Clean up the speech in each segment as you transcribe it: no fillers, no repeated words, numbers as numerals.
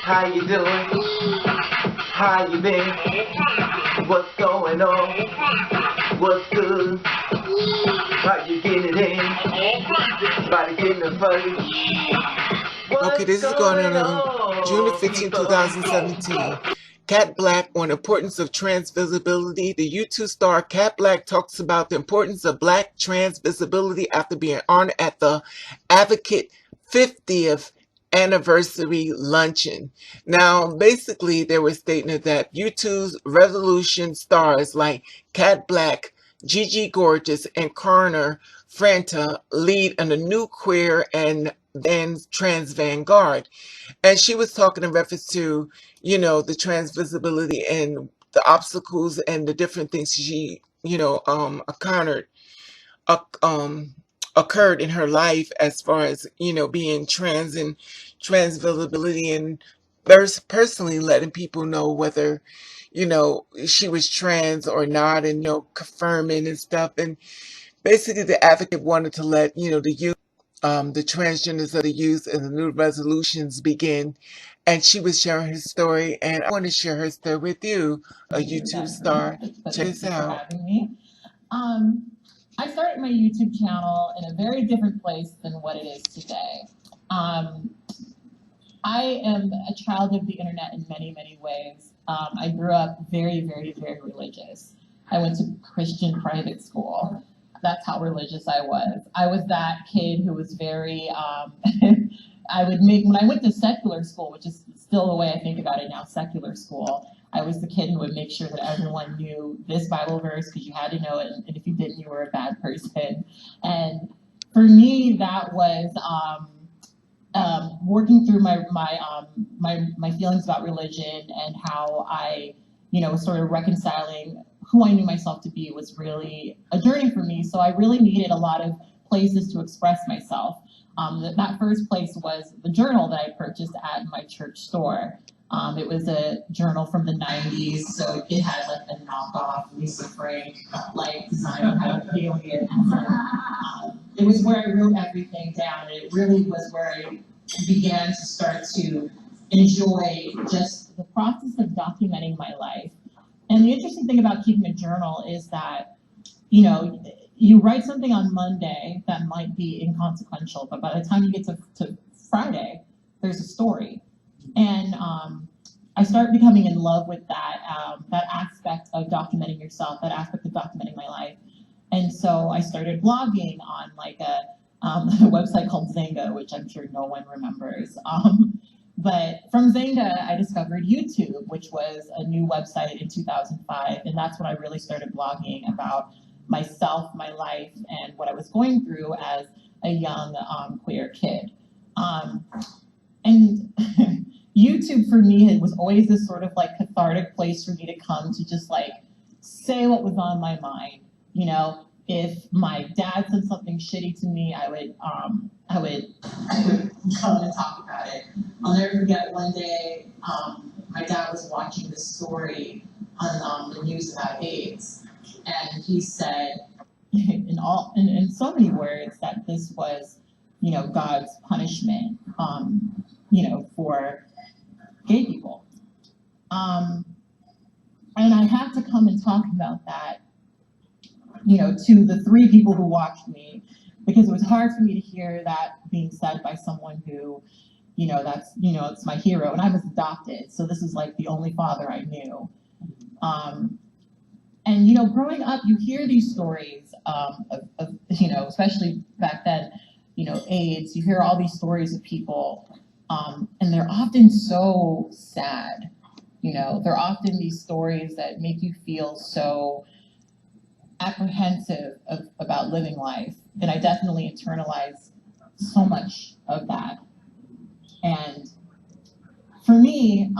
How you doing? How you been? What's going on? What's good? How you getting it in? Body getting it funny. Okay, this is going on June the 15th, 2017. Cat Blaque on importance of trans visibility. The YouTube star Cat Blaque talks about the importance of Black trans visibility after being honored at the Advocate 50th anniversary luncheon. Now, basically, they were stating that YouTube's revolution stars like Cat Blaque, Gigi Gorgeous, and Connor Franta lead in a new queer and trans vanguard. And she was talking in reference to, the trans visibility and the obstacles and the different things she, encountered, uh, um, occurred in her life as far as, being trans and trans visibility, and personally letting people know whether, she was trans or not, and, confirming and stuff. And basically the advocate wanted to let, the youth, the transgenders of the youth and the new resolutions begin. And she was sharing her story, and I want to share her story with you, a YouTube star. Check this out. Having me. I started my YouTube channel in a very different place than what it is today. I am a child of the internet in many, many ways. I grew up very, very, very religious. I went to Christian private school. That's how religious I was. I was that kid who was very, when I went to secular school, which is still the way I think about it now, secular school, I was the kid who would make sure that everyone knew this Bible verse because you had to know it, and if you didn't, you were a bad person. And for me, that was working through my feelings about religion and how I, sort of reconciling who I knew myself to be was really a journey for me. So I really needed a lot of places to express myself. That first place was the journal that I purchased at my church store. It was a journal from the 90s, so it had like a knockoff Lisa Frank like design on how to peel it. It was where I wrote everything down, and it really was where I began to start to enjoy just the process of documenting my life. And the interesting thing about keeping a journal is that, you write something on Monday that might be inconsequential, but by the time you get to Friday, there's a story. And I started becoming in love with that aspect of documenting yourself, that aspect of documenting my life. And so I started blogging on like a website called Zynga, which I'm sure no one remembers. But from Zynga, I discovered YouTube, which was a new website in 2005. And that's when I really started blogging about myself, my life, and what I was going through as a young queer kid. And YouTube for me, it was always this sort of like cathartic place for me to come to just like say what was on my mind. If my dad said something shitty to me, I would come and talk about it. I'll never forget one day, my dad was watching this story on the news about AIDS, and he said, in so many words, that this was, God's punishment, for gay people. And I had to come and talk about that, to the 3 people who watched me, because it was hard for me to hear that being said by someone who, it's my hero, and I was adopted, so this is like the only father I knew. And growing up, you hear these stories of especially back then, AIDS. You hear all these stories of people, and they're often so sad. They're often these stories that make you feel so apprehensive about living life. And I definitely internalized so much of that. And for me,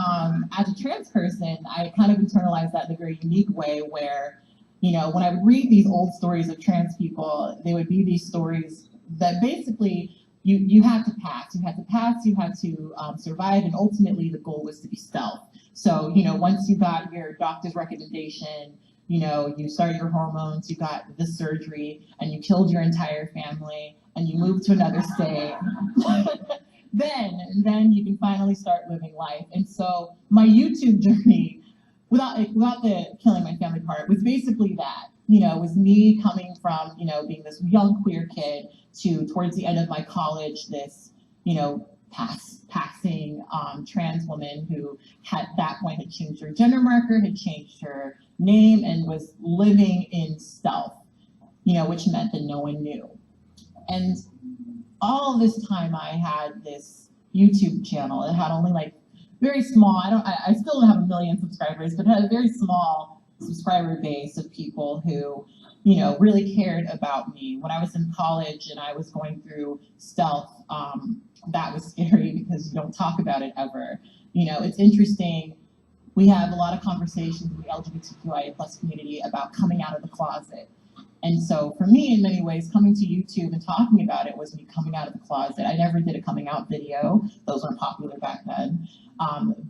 as a trans person, I kind of internalized that in a very unique way where, when I would read these old stories of trans people, they would be these stories that basically you had to pass. You had to pass, you had to survive, and ultimately the goal was to be stealth. So, once you got your doctor's recommendation, you started your hormones, you got this surgery, and you killed your entire family, and you moved to another state. then you can finally start living life. And so my YouTube journey, without the killing my family part, was basically that. You know, it was me coming from, you know, being this young queer kid to, towards the end of my college, this, you know, passing trans woman who at that point had changed her gender marker, had changed her name, and was living in stealth, you know, which meant that no one knew. And all this time I had this YouTube channel. It had only like very small, I still don't have 1 million subscribers, but it had a very small subscriber base of people who, you know, really cared about me. When I was in college and I was going through stealth, that was scary because you don't talk about it ever. You know, it's interesting. We have a lot of conversations in the LGBTQIA+ community about coming out of the closet. And so for me, in many ways, coming to YouTube and talking about it was me coming out of the closet. I never did a coming out video. Those weren't popular back then.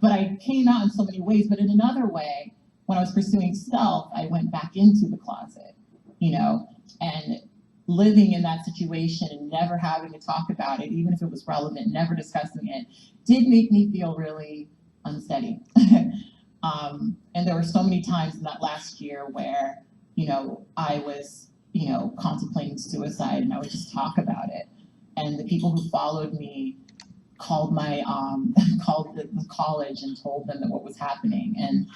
But I came out in so many ways. But in another way, when I was pursuing stealth, I went back into the closet, you know, and living in that situation and never having to talk about it, even if it was relevant, never discussing it, did make me feel really unsteady. And there were so many times in that last year where, you know, I was, you know, contemplating suicide, and I would just talk about it. And the people who followed me called my, called the college and told them that what was happening. And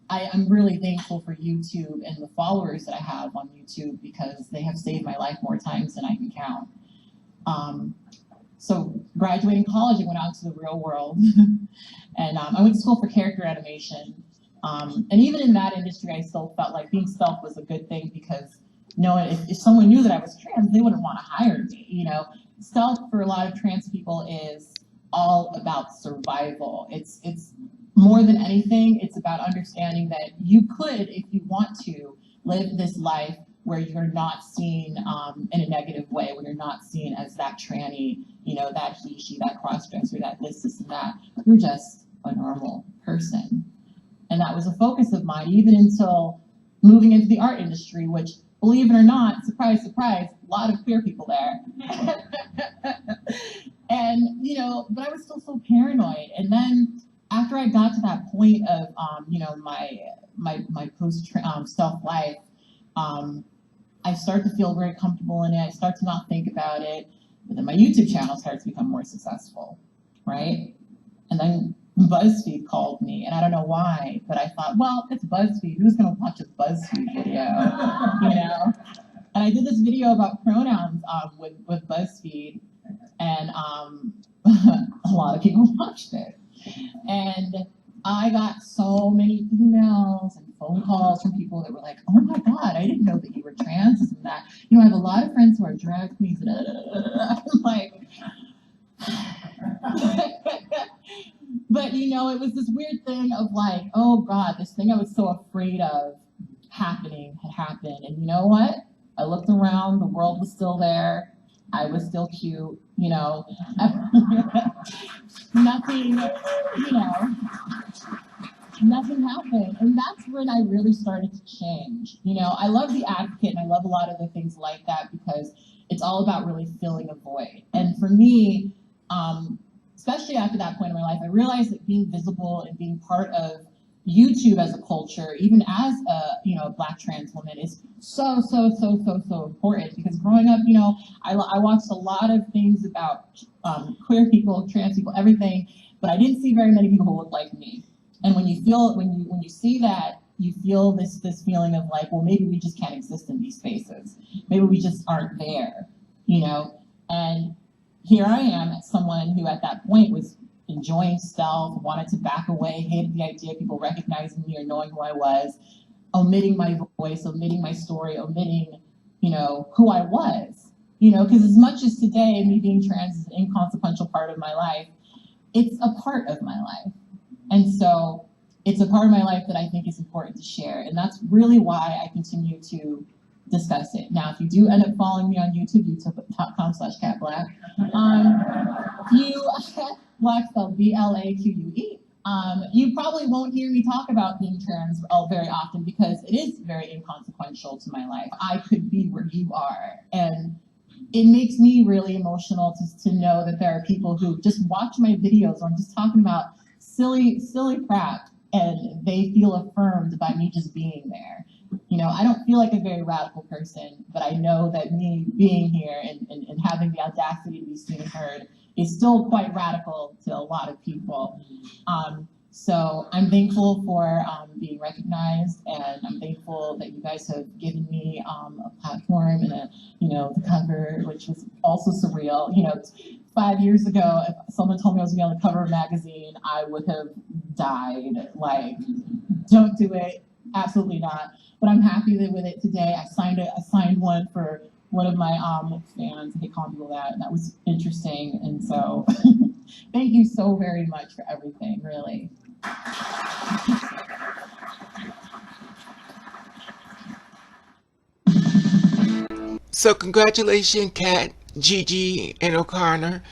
I'm really thankful for YouTube and the followers that I have on YouTube, because they have saved my life more times than I can count. So graduating college, I went out into the real world. And I went to school for character animation. And even in that industry, I still felt like being stealth was a good thing, because if someone knew that I was trans, they wouldn't want to hire me. You know, stealth for a lot of trans people is all about survival. It's more than anything, it's about understanding that you could, if you want to, live this life where you're not seen in a negative way, where you're not seen as that tranny, you know, that he, she, that crossdresser, that this, and that. You're just a normal person. And that was a focus of mine, even until moving into the art industry, which, believe it or not, surprise, surprise, a lot of queer people there. And, you know, but I was still so paranoid. And then after I got to that point of, you know, my post-stealth life, I started to feel very comfortable in it. I started to not think about it. But then my YouTube channel started to become more successful, right? And then BuzzFeed called me, and I don't know why, but I thought, well, it's BuzzFeed. Who's going to watch a BuzzFeed video, you know? And I did this video about pronouns with BuzzFeed, and a lot of people watched it. And I got so many emails and phone calls from people that were like, oh my God, I didn't know that you were trans, and that. You know, I have a lot of friends who are drag queens. I'm like, but you know, it was this weird thing of like, oh God, this thing I was so afraid of happening had happened. And you know what? I looked around, the world was still there. I was still cute, you know. Nothing, you know, nothing happened. And that's when I really started to change. You know, I love The Advocate, and I love a lot of the things like that, because it's all about really filling a void. And for me, especially after that point in my life, I realized that being visible and being part of YouTube as a culture, even as a, you know, a Black trans woman, is so important. Because growing up, you know, I watched a lot of things about queer people, trans people, everything, but I didn't see very many people who looked like me. And when you see that, you feel this feeling of like, well, maybe we just can't exist in these spaces. Maybe we just aren't there, you know. And here I am, as someone who at that point was enjoying stealth, wanted to back away, hated the idea of people recognizing me or knowing who I was, omitting my voice, omitting my story, omitting, you know, who I was. You know, because as much as today me being trans is an inconsequential part of my life, it's a part of my life. And so it's a part of my life that I think is important to share. And that's really why I continue to discuss it. Now, if you do end up following me on YouTube, youtube.com/catblaque, Blaque spelled B-L-A-Q-U-E. You probably won't hear me talk about being trans very often, because it is very inconsequential to my life. I could be where you are. And it makes me really emotional to know that there are people who just watch my videos or I'm just talking about silly crap and they feel affirmed by me just being there. You know, I don't feel like a very radical person, but I know that me being here and having the audacity to be seen and heard is still quite radical to a lot of people. So I'm thankful for being recognized, and I'm thankful that you guys have given me a platform and the cover, which was also surreal. 5 years ago, if someone told me I was going to be on the cover of a magazine, I would have died. Like, don't do it, absolutely not. But I'm happy with it today. I signed one for one of my fans. I hate calling people that, and that was interesting. And so, thank you so very much for everything, really. So congratulations, Kat, Gigi, and O'Connor.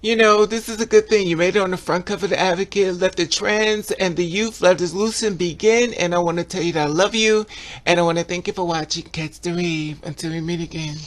You know, this is a good thing. You made it on the front cover of The Advocate. Let the trans and the youth, let us loose and begin. And I want to tell you that I love you. And I want to thank you for watching Catch the Rave. Until we meet again.